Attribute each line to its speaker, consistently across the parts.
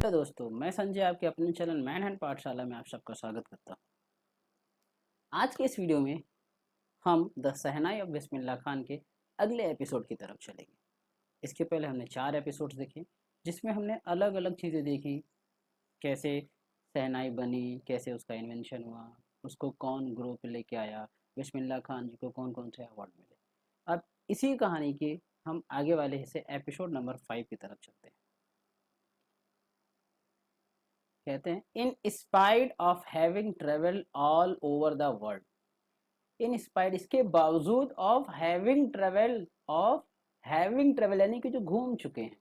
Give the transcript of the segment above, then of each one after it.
Speaker 1: Hello दोस्तों, मैं संजय आपके अपने चैनल मैन हैंड पाठशाला में आप सबका स्वागत करता हूँ। आज के इस वीडियो में हम the shehnai of Bismillah Khan के अगले एपिसोड की तरफ चलेंगे। इसके पहले हमने 4 एपिसोड्स देखे, जिसमें हमने अलग अलग चीज़ें देखी। कैसे शहनाई बनी, कैसे उसका इन्वेंशन हुआ, उसको कौन ग्रुप लेके आया, बिस्मिल्लाह खान जी को कौन कौन से अवार्ड मिले। अब इसी कहानी के हम आगे वाले हिस्से एपिसोड नंबर 5 की तरफ चलते हैं। कहते हैं, in spite of having travelled all over the world. In spite, इसके बावजूद, ऑफ हैविंग ट्रेवल यानी कि जो घूम चुके हैं।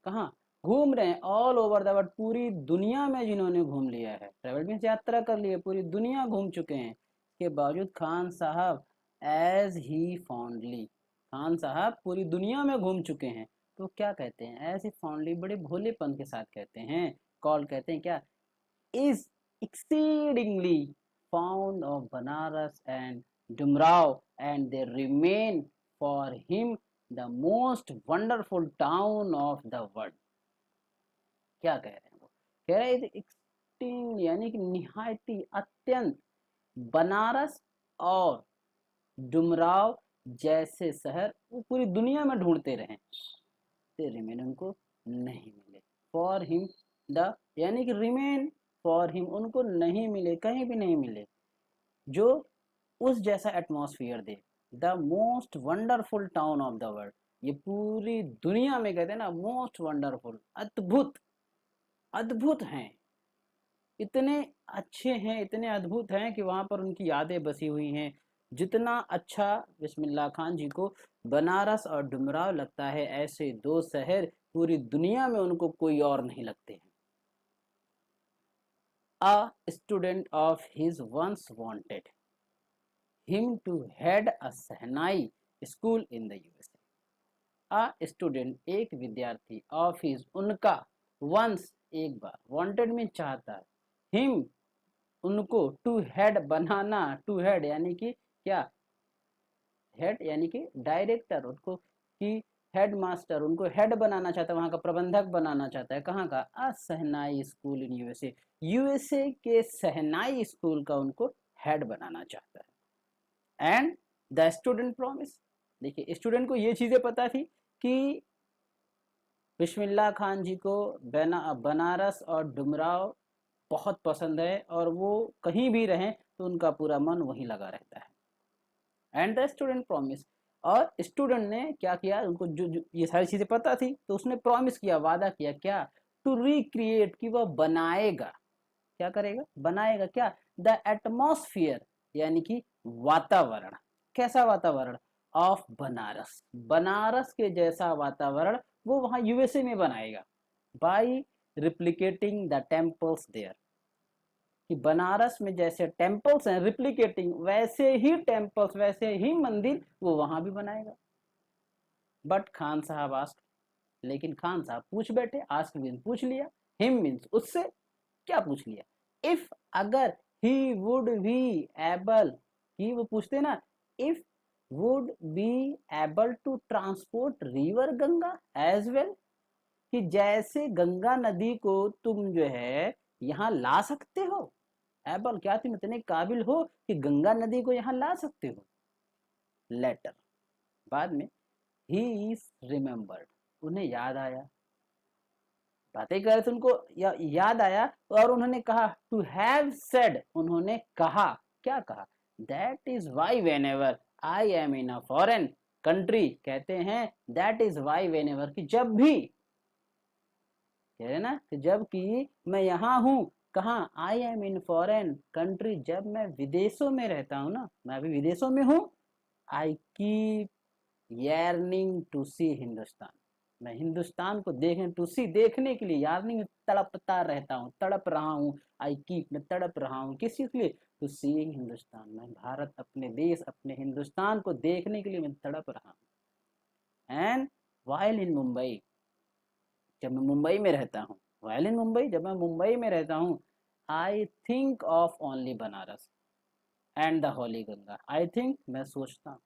Speaker 1: कहाँ घूम रहे हैं? ऑल ओवर द वर्ल्ड, पूरी दुनिया में जिन्होंने घूम लिया है। ट्रेवल मीन्स यात्रा कर ली है, पूरी दुनिया घूम चुके हैं। इसके बावजूद खान साहब एज ही फॉन्डली, खान साहब पूरी दुनिया में घूम चुके हैं, तो क्या कहते हैं? एज ही फॉन्डली, बड़े भोलेपन के साथ कहते हैं, कॉल कहते हैं क्या, is exceedingly fond of Banaras and Dumrao, and they remain for him the most wonderful town of the world। क्या कह रहे हैं वो? कह रहे हैं एक्सट्रीम यानी कि निहायती, अत्यंत, बनारस और डुमराव जैसे शहर वो पूरी दुनिया में ढूंढते रहे, ते रिमेन, उनको नहीं मिले। फॉर हिम द यानी कि रिमेन फॉर हिम, उनको नहीं मिले, कहीं भी नहीं मिले जो उस जैसा atmosphere they. The most wonderful town of the world, ये पूरी दुनिया में कहते हैं ना, मोस्ट वंडरफुल, अद्भुत, अद्भुत हैं, इतने अच्छे हैं, इतने अद्भुत हैं कि वहाँ पर उनकी यादें बसी हुई हैं। जितना अच्छा बिस्मिल्लाह खान जी को बनारस और डुमराव लगता है, ऐसे दो शहर पूरी दुनिया में उनको कोई और नहीं लगते हैं। A student of his once wanted him to head a Sahnai school in the USA। A student, एक विद्यार्थी, of his, उनका, once, एक बार, wanted में चाहता, him, उनको, टू हेड, बनाना, टू हेड यानी कि क्या, हेड यानी कि डायरेक्टर, उनको कि हेड मास्टर, उनको हेड बनाना चाहता है, वहां का प्रबंधक बनाना चाहता है। कहाँ का? शहनाई स्कूल इन यूएसए, यूएसए के शहनाई स्कूल का उनको हेड बनाना चाहता है। एंड द स्टूडेंट प्रॉमिस, देखिए स्टूडेंट को ये चीजें पता थी कि बिस्मिल्लाह खान जी को बनारस और डुमराव बहुत पसंद है, और वो कहीं भी रहें तो उनका पूरा मन वहीं लगा रहता है। एंड द स्टूडेंट प्रॉमिस, और स्टूडेंट ने क्या किया, उनको जो ये सारी चीजें पता थी, तो उसने प्रॉमिस किया, वादा किया, क्या, टू रिक्रिएट, कि वह बनाएगा, क्या करेगा, बनाएगा क्या, द एटमॉस्फियर यानी कि वातावरण, कैसा वातावरण, ऑफ बनारस, बनारस के जैसा वातावरण वो वहां यूएसए में बनाएगा, by replicating the temples there, कि बनारस में जैसे टेम्पल्स हैं, रिप्लिकेटिंग, वैसे ही टेम्पल्स, वैसे ही मंदिर वो वहां भी बनाएगा। बट खान साहब आस्क, लेकिन खान साहब पूछ बैठे, आस्क मीन पूछ लिया, हिम मीन्स उससे, क्या पूछ लिया, इफ, अगर, ही वुड बी एबल, कि वो पूछते ना, if would be able to transport river Ganga as well, कि जैसे गंगा नदी को तुम जो है यहाँ ला सकते हो, एबल क्या, तुम इतने काबिल हो कि गंगा नदी को यहाँ ला सकते हो। लेटर, बाद में, ही इज रिमेम्बर्ड, उन्हें याद आया, बातें कर रहे थे, उनको याद आया, और उन्होंने कहा, टू हैव सेड, उन्होंने कहा, क्या कहा, that is why when ever I am in a foreign country, कहते हैं that is why when ever, कि जब भी, कह रहे ना कि जब कि मैं यहाँ हूँ, कहाँ, I am in foreign country, जब मैं विदेशों में रहता हूँ ना, मैं अभी विदेशों में हूँ, आई कीप yearning टू सी हिंदुस्तान, मैं हिंदुस्तान को देखने, टू सी, देखने के लिए, yearning, तड़पता रहता हूँ, तड़प रहा हूँ, आई कीप, मैं तड़प रहा हूँ, किस चीज के लिए, टू सीइंग हिंदुस्तान, मैं भारत, अपने देश, अपने हिंदुस्तान को देखने के लिए मैं तड़प रहा हूँ। एंड वाइल इन मुंबई, जब मैं मुंबई में रहता हूँ, वाइल इन मुंबई, जब मैं मुंबई में रहता हूँ, I think of only Banaras and the Holi Ganga, I think, मैं सोचता हूँ,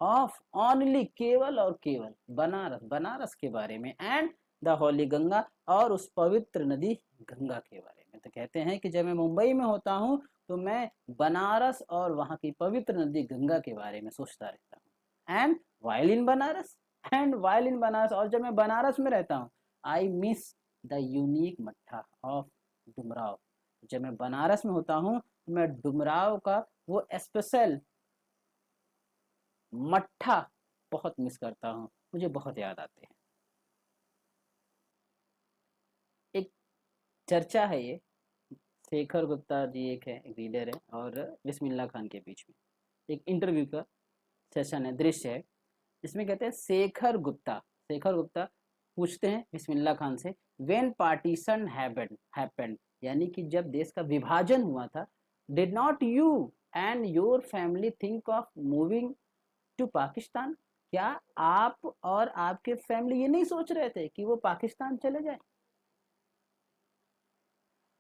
Speaker 1: ऑफ ओनली, केवल और केवल, बनारस, बनारस के बारे में, एंड द होली गंगा, और उस पवित्र नदी गंगा के बारे में। तो कहते हैं कि जब मैं मुंबई में होता हूँ तो मैं बनारस और वहाँ की पवित्र नदी गंगा के बारे में सोचता रहता हूँ। एंड वाइल इन बनारस, और जब मैं बनारस में रहता हूँ, आई मिस द यूनिक मट्ठा ऑफ डुमराव। जब मैं बनारस में होता हूँ तो मैं डुमराव का वो स्पेशल मट्ठा बहुत मिस करता हूँ, मुझे बहुत याद आते हैं। एक चर्चा है ये, शेखर गुप्ता जी एक है, एक लीडर है, और बिस्मिल्लाह खान के बीच में एक इंटरव्यू का सेशन है, दृश्य है, इसमें कहते हैं शेखर गुप्ता पूछते हैं बिस्मिल्लाह खान से, व्हेन पार्टीशन हैपेंड, यानी कि जब देश का विभाजन हुआ था, did not you and your family think of moving to Pakistan, क्या आप और आपके फैमिली ये नहीं सोच रहे थे कि वो पाकिस्तान चले जाए?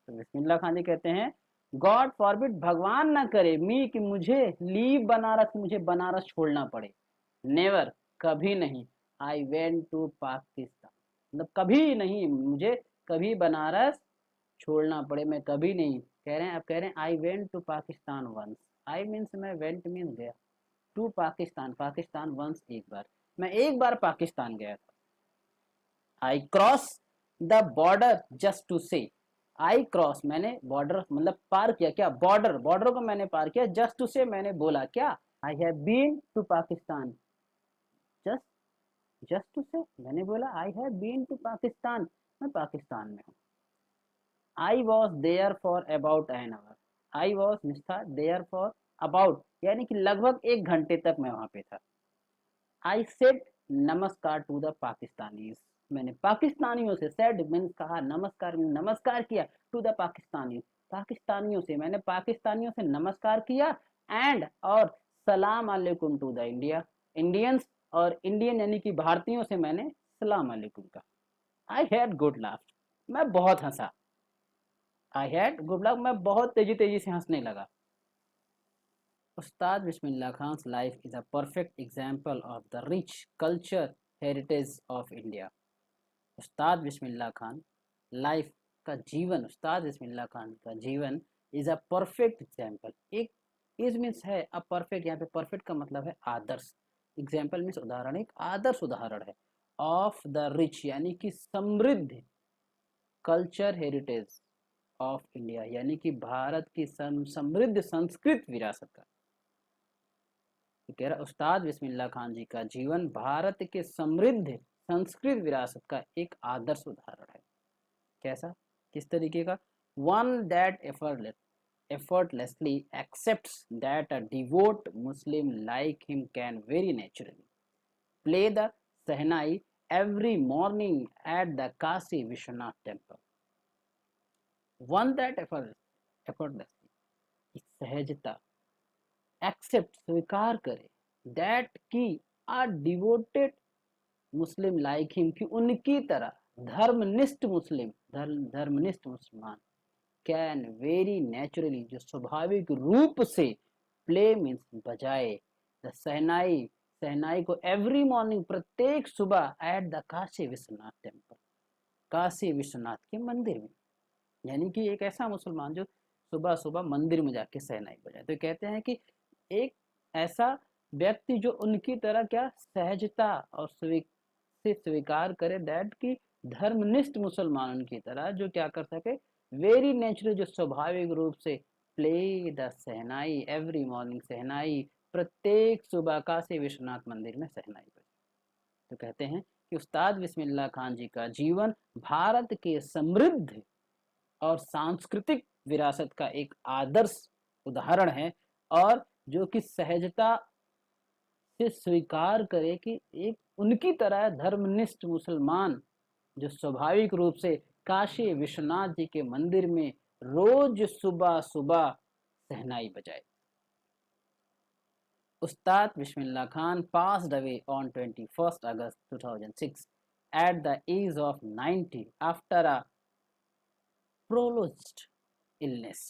Speaker 1: तो बिस्मिल्लाह खान जी कहते हैं, गॉड फॉरबिड, भगवान ना करे, मी कि मुझे लीव बनारस, मुझे बनारस छोड़ना पड़े, नेवर, कभी नहीं, आई वेंट टू पाकिस्तान, मतलब कभी नहीं मुझे कभी बनारस छोड़ना पड़े, मैं कभी नहीं, कह रहे हैं, अब कह रहे हैं I went to Pakistan once, I means मैं, वेंट मीन्स गया, टू पाकिस्तान, पाकिस्तान वंस एक बार, मैं एक बार पाकिस्तान गया था। I cross the border just to say, I cross मैंने बॉर्डर मतलब पार किया, क्या बॉर्डर, बॉर्डर को मैंने पार किया, जस्ट टू से मैंने बोला क्या, I have been to Pakistan, just just to say मैंने बोला I have been to Pakistan, मैं पाकिस्तान में हूँ। I was there for about an hour, I was मिस्था देयर फॉर अबाउट, यानी कि लगभग एक घंटे तक मैं वहां पे था। आई सेड नमस्कार टू द पाकिस्तानीज, मैंने पाकिस्तानियों से, सेड मीन्स कहा, नमस्कार नमस्कार किया, टू द पाकिस्तानी, पाकिस्तानियों से, मैंने पाकिस्तानियों से नमस्कार किया, एंड और सलाम अलैकुम टू द इंडिया, इंडियंस, और इंडियन यानी कि भारतीयों से मैंने सलाम अलैकुम कहा। आई हैड गुड लाफ, मैं बहुत हंसा, आई हैड गुड लाफ, मैं बहुत तेजी तेजी से हंसने लगा। Ustad Bismillah Khan's life is a perfect example of the rich culture heritage of India. Ustad Bismillah Khan life का जीवन, उस्ताद बिस्मिल्लाह खान का जीवन इज अ परफेक्ट एग्जाम्पल, एक इज मीन्स है अ परफेक्ट, यहाँ पे परफेक्ट का मतलब है आदर्श, एग्जाम्पल मीन्स उदाहरण, एक आदर्श उदाहरण है, ऑफ द रिच यानी कि समृद्ध, कल्चर हेरिटेज ऑफ इंडिया यानी कि भारत की समृद्ध संस्कृत विरासत का। तो कह रहा उस्ताद बिस्मिल्लाह खान जी का जीवन भारत के समृद्ध संस्कृत विरासत का एक आदर्श उदाहरण है। कैसा, किस तरीके का, one that effortlessly accepts that a devout Muslim like him can very naturally play the Sahnai every morning at the Kashi Vishwanath temple. One that effortlessly, सहजता, एक्सेप्ट स्वीकार करे, दैट की आ डिवोटेड मुस्लिम लाइक हिम कि उनकी तरह धर्मनिष्ठ मुस्लिम, धर्मनिष्ठ मुसलमान, can very naturally जो स्वाभाविक रूप से, प्ले मीन्स बजाए, द सहनाई, सहनाई को एवरी मॉर्निंग प्रत्येक सुबह, at the Kashi Vishwanath temple, Kashi Vishwanath के मंदिर में, यानी कि एक ऐसा मुसलमान जो सुबह सुबह मंदिर में जाके सहनाई बजाए। तो कहते हैं कि एक ऐसा व्यक्ति जो उनकी तरह क्या सहजता और से स्वीकार करे, दैट की धर्मनिष्ठ मुसलमानों की तरह जो क्या कर सके, वेरी नेचुरल जो स्वाभाविक रूप से, play the shehnai every morning, shehnai प्रत्येक सुबह काशी विश्वनाथ मंदिर में सहनाई बजे। तो कहते हैं कि उस्ताद बिस्मिल्लाह खान जी का जीवन भारत के समृद्ध और सांस्कृतिक विरासत का एक आदर्श उदाहरण है, और जो कि सहजता से स्वीकार करे कि एक उनकी तरह धर्मनिष्ठ मुसलमान जो स्वाभाविक रूप से काशी विश्वनाथ जी के मंदिर में रोज सुबह सुबह सहनाई बजाए। उस्ताद Bismillah Khan passed away on 21st August 2006 at the age of 90 after a prolonged illness।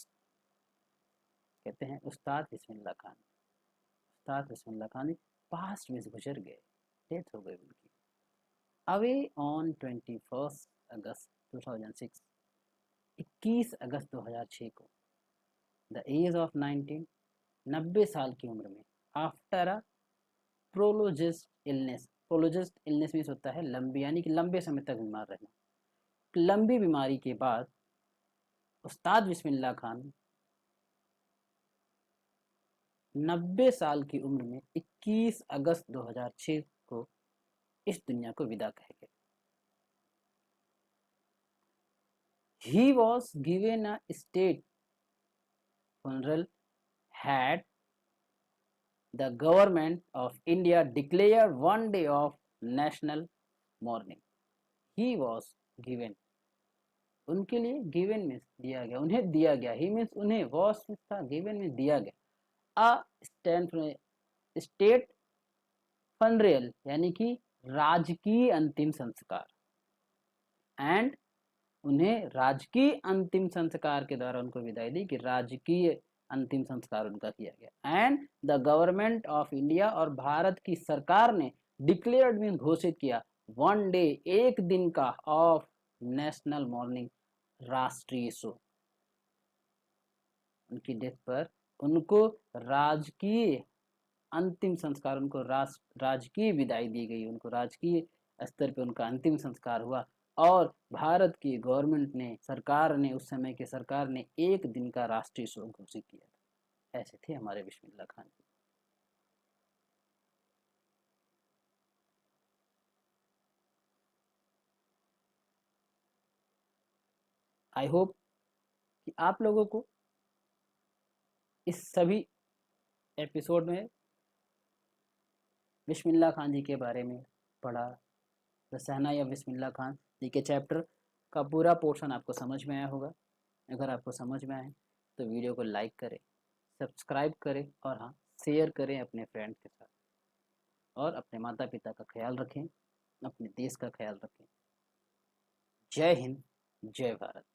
Speaker 1: कहते हैं उस्ताद बिस्मिल्लाह खान, उस्ताद बिस्मिल्लाह खान पास्ट में से गुजर गए, डेथ हो गई उनकी अवे ऑन 21 अगस्त 2006, 21 अगस्त 2006 को द एज ऑफ 19, 90 साल की उम्र में, after a prolonged illness, prolonged illness means होता है लंबी, यानी कि लंबे समय तक बीमार रहना, लंबी बीमारी के बाद उस्ताद बिस्मिल्लाह खान 90 साल की उम्र में 21 अगस्त 2006 को इस दुनिया को विदा कह गए। He was given a state funeral had the government of India declared one day of national mourning. He was given, उनके लिए given मीन्स दिया गया, उन्हें दिया गया, he मीन्स उन्हें, was मीन्स था, given मीन्स दिया गया, a state funeral यानी कि राजकीय अंतिम संस्कार, एंड उन्हें राजकीय अंतिम संस्कार के द्वारा उनको विदाई दी, कि राजकीय अंतिम संस्कार उनका किया गया। And the government of India, और भारत की सरकार ने डिक्लेयर्ड मीन घोषित किया, वन डे एक दिन का, ऑफ नेशनल मॉर्निंग राष्ट्रीय शोक। उनकी डेथ पर उनको राजकीय अंतिम संस्कार, उनको राजकीय विदाई दी गई, उनको राजकीय स्तर पे उनका अंतिम संस्कार हुआ, और भारत की गवर्नमेंट ने, सरकार ने, उस समय की सरकार ने एक दिन का राष्ट्रीय शोक घोषित किया था। ऐसे थे हमारे बिस्मिल्लाह खान जी। आई होप कि आप लोगों को इस सभी एपिसोड में बिस्मिल्लाह खान जी के बारे में पढ़ा, the shehnai of Bismillah Khan जी के चैप्टर का पूरा पोर्शन आपको समझ में आया होगा। अगर आपको समझ में आए तो वीडियो को लाइक करें, सब्सक्राइब करें, और हाँ, शेयर करें अपने फ्रेंड्स के साथ, और अपने माता पिता का ख्याल रखें, अपने देश का ख्याल रखें। जय हिंद, जय भारत।